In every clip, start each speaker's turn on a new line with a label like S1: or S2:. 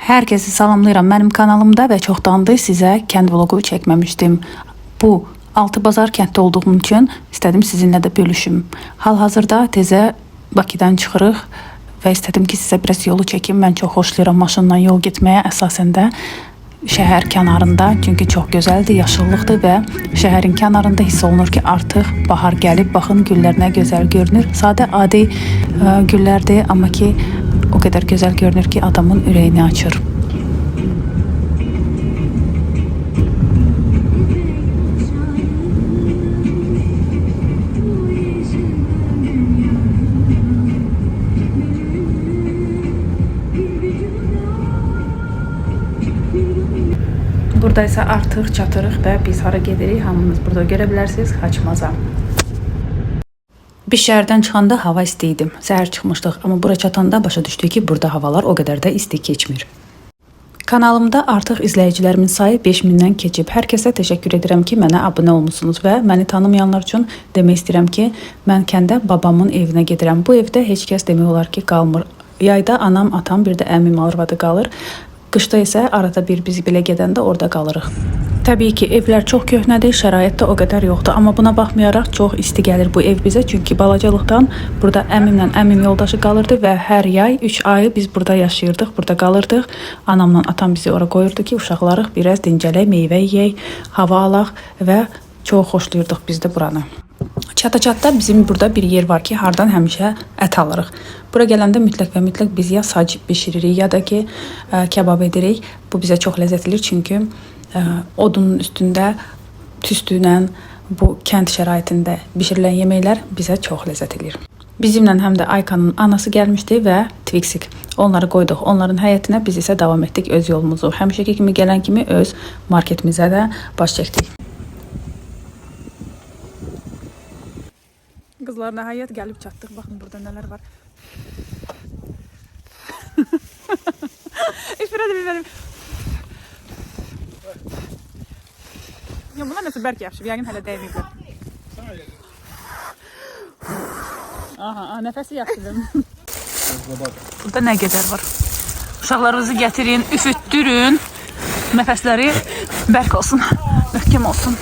S1: Herkesi salamlayıram mənim kanalımda və çoxdandır sizə kənd vlogu çəkməmişdim. Bu Altıbazar kənddə olduğum üçün istədim sizinlə də bölüşüm. Hal-hazırda tezə Bakıdan çıxırıq və istədim ki sizə biraz yolu çəkim. Mən çox xoşlayıram maşınla yol getməyə, əsasən də şəhər kənarında, çünki çox gözəldir, yaşıllıqdır və şəhərin kənarında hiss olunur ki artıq bahar gəlib. Baxın güllər nə gözəl görünür. Sadə adi güllərdir, amma ki o qədər gözəl görünür ki adamın ürəyini açır. Burada isə artıq çatırıq və biz hara gedirik, hamınız burada görə bilərsiniz, Xaçmaza. Biz şəhərdən çıxanda hava isti idi. Səhər çıxmışdıq, amma bura çatanda başa düşdük ki, burada havalar o qədər də isti keçmir. Kanalımda artıq izləyicilərimin sayı 5000-dən keçib. Hər kəsə təşəkkür edirəm ki, mənə abunə olmusunuz və məni tanımayanlar üçün demək istəyirəm ki, mən kəndə babamın evinə gedirəm. Bu evdə heç kəs demək olar ki, qalmır. Yayda anam, atam, bir də əmim arvadı qalır. Qışda isə arada bir biz belə gedəndə orada qalırıq. Təbii ki, evlər çox köhnədir, şərait də o qədər yoxdur. Amma buna baxmayaraq çox isti gəlir bu ev bizə. Çünki balacalıqdan burada əmimlə əmim yoldaşı qalırdı və hər yay 3 ayı biz burada yaşayırdıq, burada qalırdıq. Anamla atam bizi ora qoyurdu ki, uşaqlarıq biraz dincələk, meyvə yeyək, hava alaq və çox xoşlayırdıq biz də buranı. Çata-çatda bizim burada bir yer var ki, hardan həmişə ət alırıq. Bura gələndə mütləq və mütləq biz ya sac bişiririk, ya da ki kebab edirik. Bu bizə çox ləzzətlidir, çünki odunun üstündə tüstüylə bu kənd şəraitində bişirilən yeməklər bizə çox ləzzət edir. Bizimlə həm də Aykanın anası gəlmişdi və Tviksik. Onları qoyduq onların həyətinə, biz isə davam etdik öz yolumuzu. Həmişəki kimi gələn kimi öz marketimizə də baş çəkdik. Qızlar nəhayət gəlib çatdıq. Baxın burada nələr var. İfrədə bir verim. Ya bunlar nəsə bərk yaxşı. Yəqin hələ dəyməyiblər. Aha, nəfəsi yaxşıdır. Burada nə qədər var. Uşaqlarınızı gətirin, üfütdürün. Nəfəsləri bərk olsun, möhkəm olsun.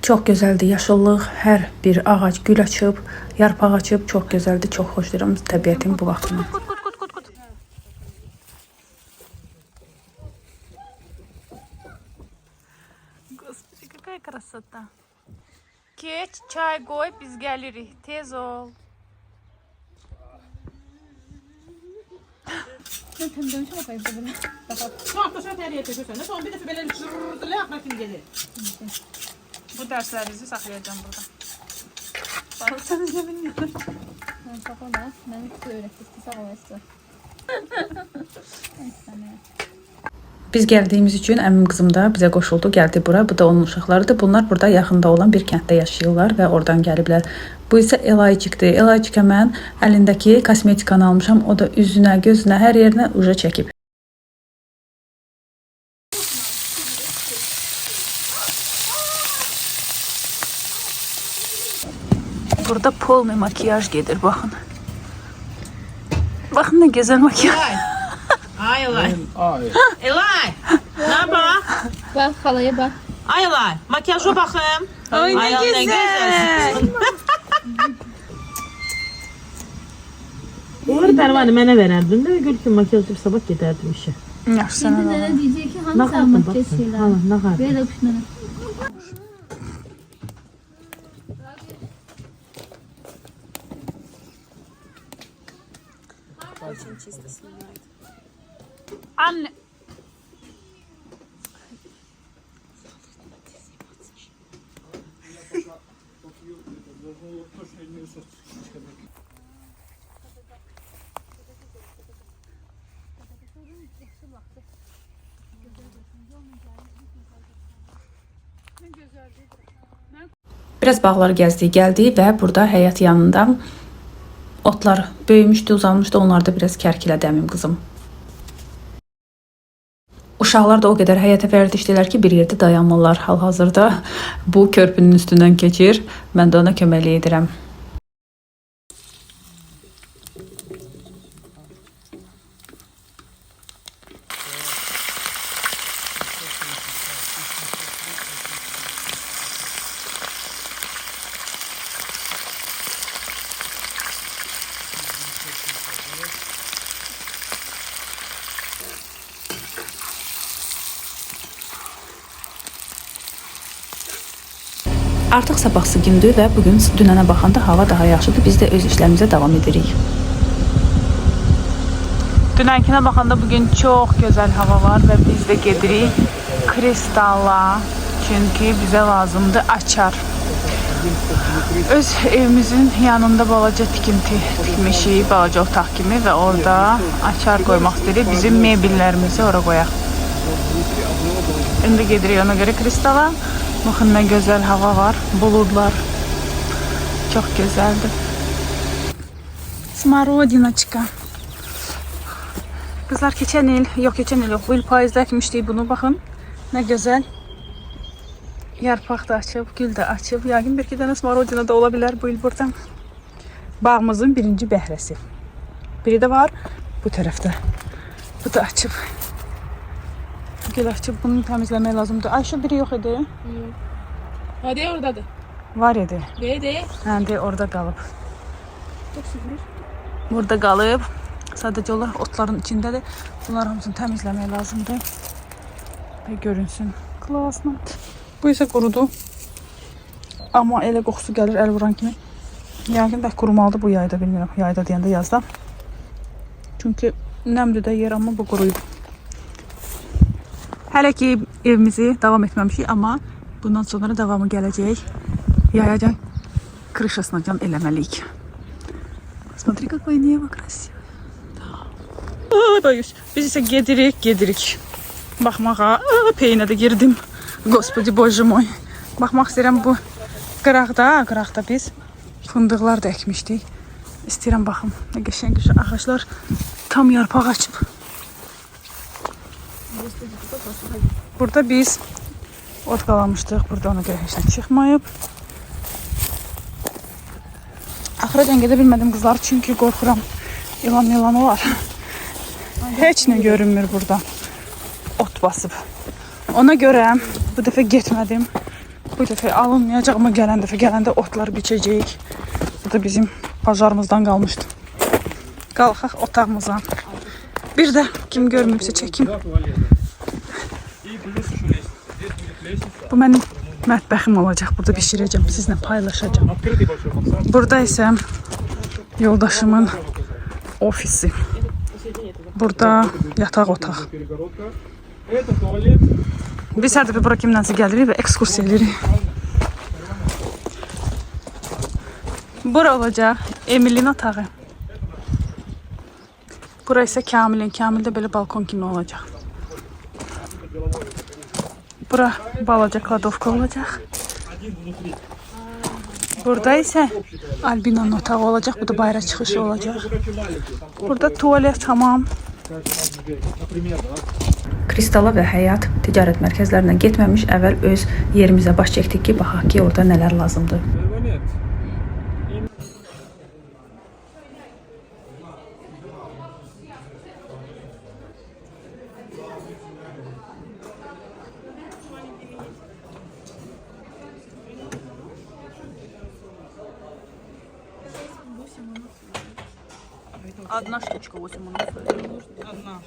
S1: Çox gözəldir, yaşıllıq, hər bir ağac gül açıb, yarpaq açıb, çox gözəldir, çox xoşlayıram təbiətin bu vaxtını. Господи, какая красота. Keç, çay qoy, biz gəlirik, tez ol.
S2: Sen dönüşe bakayım da bunu.
S3: Çok da şöyle teriye çekiyorsun. Son bir defa böyle şurada yapmak için gelir.
S1: Bu dərslərinizi saxlayacağım burada. Baxırsanız nə bilmirəm.
S2: Ben sağ ol da. Ben size öğrettim. Sağ olasın.
S1: Biz gəldiyimiz üçün əmim qızım da bizə qoşuldu, gəldi bura. Bu da onun uşaqlarıdır. Bunlar burada yaxında olan bir kənddə yaşayırlar və oradan gəliblər. Bu isə Elaycikdir. Elaycikə mən əlindəki kosmetikanı almışam. O da üzünə, gözünə, hər yerinə uja çəkib. Burada polный makyaj gedir, baxın. Baxın nə gözəl makyaj.
S3: Ay Elay. Elay. Ne bak?
S2: Bak halaya bak.
S3: Ay Elay. Makyaja bakayım.
S1: Ay ne güzel.
S3: Uğur pervane mənə verərdin de Gülsün makyajı sabah gedərdim işe.
S1: Yaxşı sənə
S2: Şimdi
S1: də.
S2: de diyecek ki
S3: Ne
S2: hangi
S3: kadar
S2: sarmak
S3: baksana.
S2: kesiyorlar.
S3: Hala ne kadar.
S2: Böyle kuşları.
S1: Anne. Biraz bağları gəzdik, gəldik və burada həyət yanında otlar böyümüşdü, uzanmışdı. Onlar da biraz kərkilədi əmim qızım. Uşaqlar da o qədər həyətə vərdişdilər ki, bir yerdə dayanmırlar. Hal-hazırda bu körpünün üstündən keçir. Mən də ona köməklik edirəm. Artıq sabahsı gündür və bugün dünənə baxanda hava daha yaxşıdır. Biz də öz işlərimizə davam edirik. Dünənkinə baxanda bugün çox gözəl hava var və biz də gedirik Kristala. Çünki bizə lazımdır açar. Öz evimizin yanında balaca tikinti tikmişik, balaca otaq kimi və orada açar qoymaq istəyirik. Bizim mebellərimizi ora qoyaq. İndi gedirik ona görə Kristala. Baxın nə gözəl hava var, buludlar. Çox gözəldir. Smarodinaçka. Kızlar keçən il yox, bu il payızda əkmişdik bunu, baxın. Nə gözəl. Yarpaq da açıb, gül də açıb. Yəqin bir iki dənə smarodina da ola bilər bu il burada. Bağımızın birinci bəhrəsi. Biri də var bu tərəfdə. Bu da açıb. Gül açıb, bunu təmizləmək lazımdır. Ayşe biri yox idi.
S2: Hadi oradadır.
S1: Var idi.
S2: De.
S1: Hə, orada qalıb. Burada qalıb. Sadəcə olaraq otların içindədir. Bunlar hamısını təmizləmək lazımdır. Və görünsün. Klasla. Bu isə qurudu. Amma elə qoxusu gəlir əl vuran kimi. Yəqin də qurumalıdır bu yayda, bilmirəm. Yayda deyəndə yazda. Çünki nəmdir də yer, amma bu quruyub. Hələ ki evimizi davam etməmişik, amma bundan sonra davamı gələcək. Yayacan krışasına can eləməliyik. Смотри, какое небо красивое. Boyuş. Biz isə gedirik. Baxmağa. Peynə də girdim. Господи, боже мой. Baxmaq istəyirəm bu qıraqda biz fındıqlar da əkmişdik. İstəyirəm baxım. Nə qəşəng ağaclar tam yarpaq açıb. Burada biz ot qalamışdıq. Burada ona görə heç nə çıxmayıb. Axıracan gedə bilmədim qızlar, çünki qorxuram. İlan olar. Heç nə görünmür burada. Ot basıb. Ona görə bu dəfə getmədim. Bu dəfə alınmayacaq, amma gələn dəfə gələndə otlar biçəcəyik. Bu da bizim bacarımızdan qalmışdı. Qalxaq otağımıza. Bir də kim görməyibsə çəkim. Bu mənim mətbəxim olacaq. Burada bişirəcəm, sizlə paylaşacağım. Burada isə yoldaşımın ofisi. Burada yataq otaq. Biz hər dəfə bura kimlənsə gəlirik və ekskursiya edirik. Bura olacaq Emilin otağı. Bura isə Kamilin. Kamildə belə balkon kimi olacaq. Bura balaca kladovka olacaq. Burada isə Albinanın otağı olacaq. Bu da bayra çıxışı olacaq. Burada tualet tamam. Kristala və Həyat ticarət mərkəzlərinə getməmiş əvvəl öz yerimizə baş çəkdik ki, baxaq ki, orada nələr lazımdır. Одна штучка 8 монет.
S3: Одна.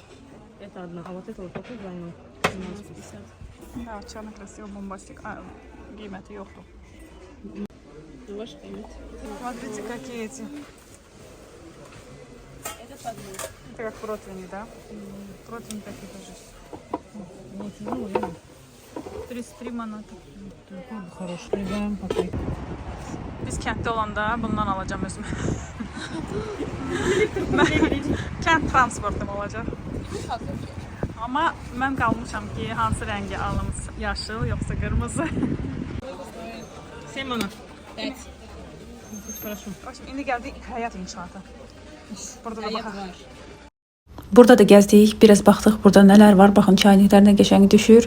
S3: Это одна. А вот это вот такой двойной. 17,50.
S1: Да, çana krasiv bombastik. Qiyməti yoxdur.
S3: Ваш пилит.
S1: Смотрите, какие эти.
S3: Это подвой.
S1: Это как противни, да? Противни такие тоже.
S3: Не тяжелый.
S1: 33 manat.
S3: Хороший. Прибираем пока.
S1: Biz kənddə olanda bundan alacağım özümə. Kənd transportum olacaq. Amma mən qalmışam ki, hansı rəngi alım, yaşıl yoxsa qırmızı.
S3: 7 монет. 5. Хорошо.
S1: İndi gəldik Həyat inşaata. Burada da
S3: Hayat
S1: baxaq.
S3: var.
S1: Burada da gəzdik, biraz baxdıq burada nələr var. Baxın, çayniklər nə qəşəng düşür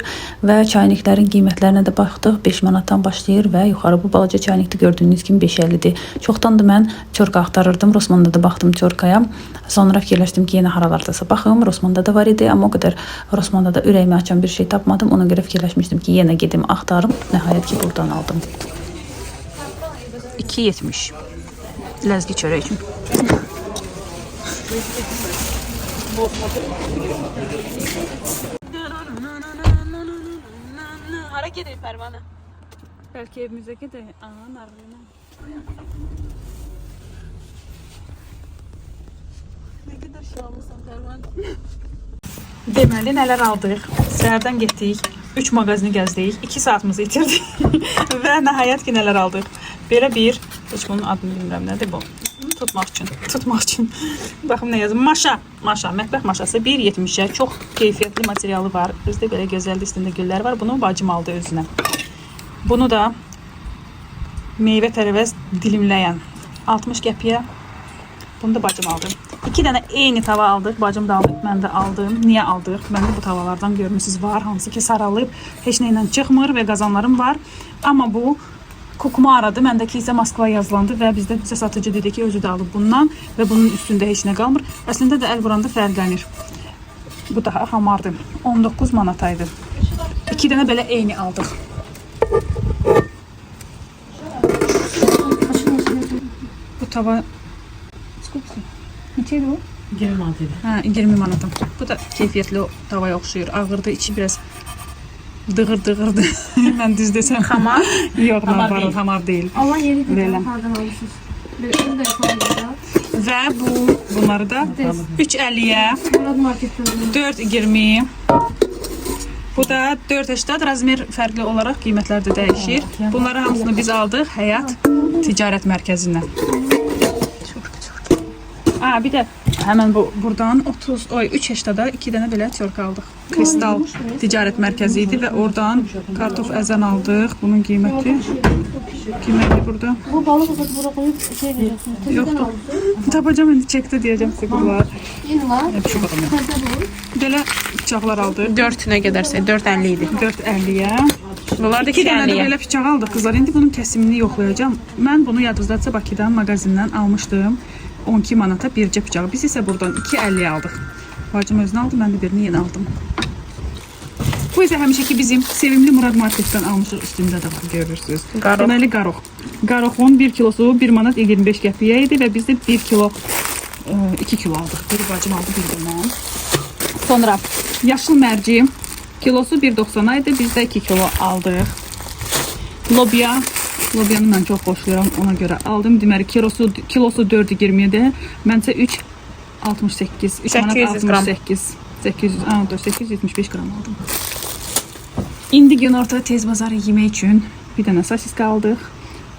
S1: və çayniklərin qiymətlərinə də baxdıq. 5 manatdan başlayır və yuxarı bu balaca çaynikdə gördüyünüz kimi 5.50-dir. Çoxdandır mən çorka axtarırdım. Rosmanda da baxdım çorkaya. Sonra fikirləşdim ki, yenə haralardasa baxım. Rosmanda da var idi, amma o qədər Rosmanda da ürəyimi açan bir şey tapmadım. Ona görə fikirləşmişdim ki, yenə gedim axtarım. Nəhayət ki, buradan aldım. 2.70 ləzgi çörək üçün.
S2: Hara gelir pervane?
S1: Belki evimize gidelim. Aa, nargile.
S2: Ne kadar şanlısan Ferman.
S1: Deməli, nələr aldıq? Səhərdən getdik, 3 mağazini gəzdik, 2 saatımızı itirdik və nəhayət ki, nələr aldıq? Belə bir, heç bunun adını bilmirəm, nədir bu? Tutmaq üçün. Baxım nə yazım, maşa, mətbəx maşası 1.70-ə, çox keyfiyyətli materialı var. Özdə belə gözəl üstündə güllər var, bunu bacım aldı özünə. Bunu da meyvə tərəvəz dilimləyən 60 qəpiyə, bunu da bacım aldı. 2 dənə eyni tava aldıq. Bacım da aldı, mən də aldım. Niyə aldıq? Məndə bu tavalardan görmüsünüz var. Hansı ki saralıb, heç nə ilə çıxmır və qazanlarım var. Amma bu Kukumaradır. Məndəki isə Moskva yazılandı və bizdə satıcı dedi ki, özü də alıb bundan və bunun üstündə heç nə qalmır. Əslində də əl vuranda fərqlənir. Bu daha hamardır. 19 manataydı. 2 dənə belə eyni aldıq. Bu tava neçəydi bu?
S3: 20 manat idi.
S1: Hə, 20 manatım. Bu da keyfiyyətli o tavaya oxşuyur. Ağırdı, içi biraz dığırdı. Mən düz desəm.
S2: Hamar?
S1: Yox, hamar deyil.
S2: Allah yeri
S1: Belə.
S2: dedi, hardan almışsınız? Böyle onu da yapalım.
S1: Və bunları da 3.50-yə,
S2: Murad marketdə.
S1: 4.20. Bu da 4.80 razmer fərqli olaraq qiymətlər də dəyişir. Bunları hamısını biz aldıq Həyat Ticarət Mərkəzindən. Aa, bir də həmən bu buradan 3.80-da 2 dənə belə çörk aldıq. Kristal Ticarət Mərkəzi idi və oradan kartof əzən aldıq. Bunun qiyməti burada.
S2: Bu balık uzat bura koyup şey veriyorsunuz.
S1: Yoxdur. Tapacağım indi çekdə deyəcəm sizə bunlar.
S2: Yeni var.
S1: Yapışıq adamı.
S2: Taze bu.
S1: Belə bıçaqlar aldıq.
S3: 4 nə qədərsə 4.50 idi.
S1: 4.50-yə.
S3: Bunlar da
S1: 2 dənə də
S3: 2.50-yə.
S1: belə bıçaq aldıq qızlar. İndi bunun kəsimini yoxlayacağam. Mən bunu yadınızdadsa Bakıdan mağazindən almışdım. 12 manata bircə bıçağı. Biz isə buradan 2.50-yə aldıq. Bacım özünü aldı, mən də birini yenə aldım. Bu isə həmişəki bizim sevimli Murad marketdən almışıq. Üstündə də var, görürsünüz.
S3: Qaroq.
S1: Deməli, qaroq. Qaroqun 1 kilosu 1 manat 25 qəpiyə idi və biz də 1 kilo, 2 kilo aldıq. Biri bacım aldı, bir də mən. Sonra yaşıl mərci kilosu 1.90 idi, biz də 2 kilo aldıq. Lobya. Lobyanı mən çox xoşlayıram, ona görə aldım. Deməli, kilosu 4.20-də, məncə 3.68, 3 manat 68, 875 qram aldım. İndi günorta tez bazarı yemək üçün bir dənə sosiska aldıq.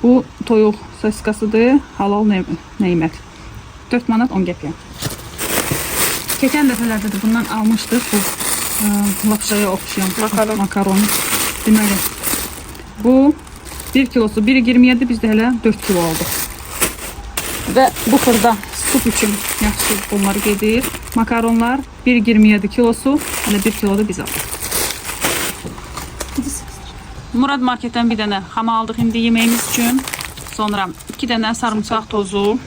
S1: Bu toyuq sosiskasıdır, halal neymət. 4 manat 10 qəpiyə. Keçən dəfələrdə də bundan almışdıq, bu lapşaya oxşayan makaron. Deməli, bu 1 kilosu 1.27, biz də hələ 4 kilo aldıq. Və bu xırda sup üçün yaxşı bunları gedir. Makaronlar 1.27 kilosu, hələ 1 kilo da biz aldıq. Murad marketdən bir dənə xama aldıq indi yeməyimiz üçün. Sonra 2 dənə sarımsaq tozu.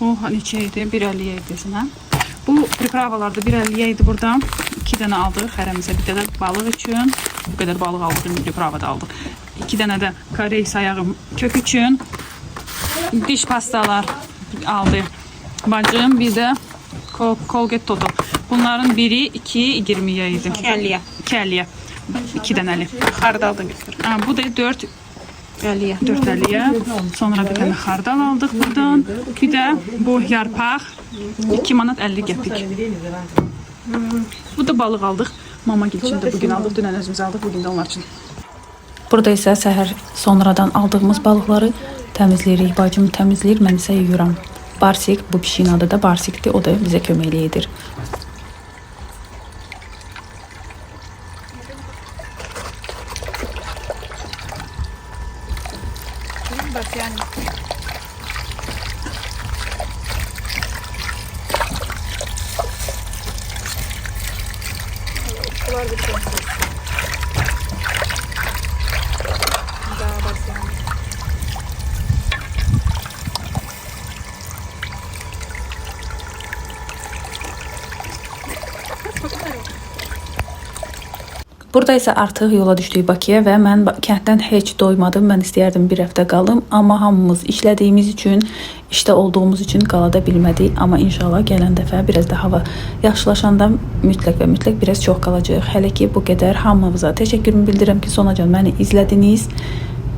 S1: Bu neçə idi? 1.50 idi desinə. Bu pripravalarda 1.50 idi burada. 2 dənə aldıq hərəmizə, bir dənə balıq üçün. Bu qədər balıq aldıq, indi priprava da aldıq. 2 dənə də korey sayağı kök üçün. Diş pastalar aldı bacım, bir də Colgate Toto. Bunların biri 2.20'ye idi.
S3: 2.50-yə.
S1: 2.50'ye. 2 dənəli.
S3: Xardal da götür.
S1: Bu da
S3: 4.50-yə.
S1: 4.50'ye. Sonra bir tane xardal aldıq buradan. Bir də bu yarpaq 2 manat 50 qəpik. Bu da balıq aldıq. Mama üçün də bugün aldıq. Dünən özümüz aldıq, bugün də onlar üçün. Burada isə səhər sonradan aldığımız balıqları təmizləyirik. Bacım təmizləyir, mən isə yuyuram. Barsik, bu pişiyin adı da Barsikdir. O da bizə köməklik edir. Burada isə artıq yola düşdük Bakıya və mən kənddən heç doymadım. Mən istəyərdim bir həftə qalım, amma hamımız işlədiyimiz üçün, işdə olduğumuz üçün qala da bilmədik. Amma inşallah gələn dəfə biraz da hava yaxşılaşanda mütləq biraz çox qalacaq. Hələ ki bu qədər hamınıza təşəkkürümü bildirirəm ki, sonacan məni izlədiniz.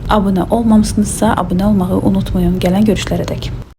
S1: Abunə olmamısınızsa abunə olmağı unutmayın. Gələn görüşlərə dək.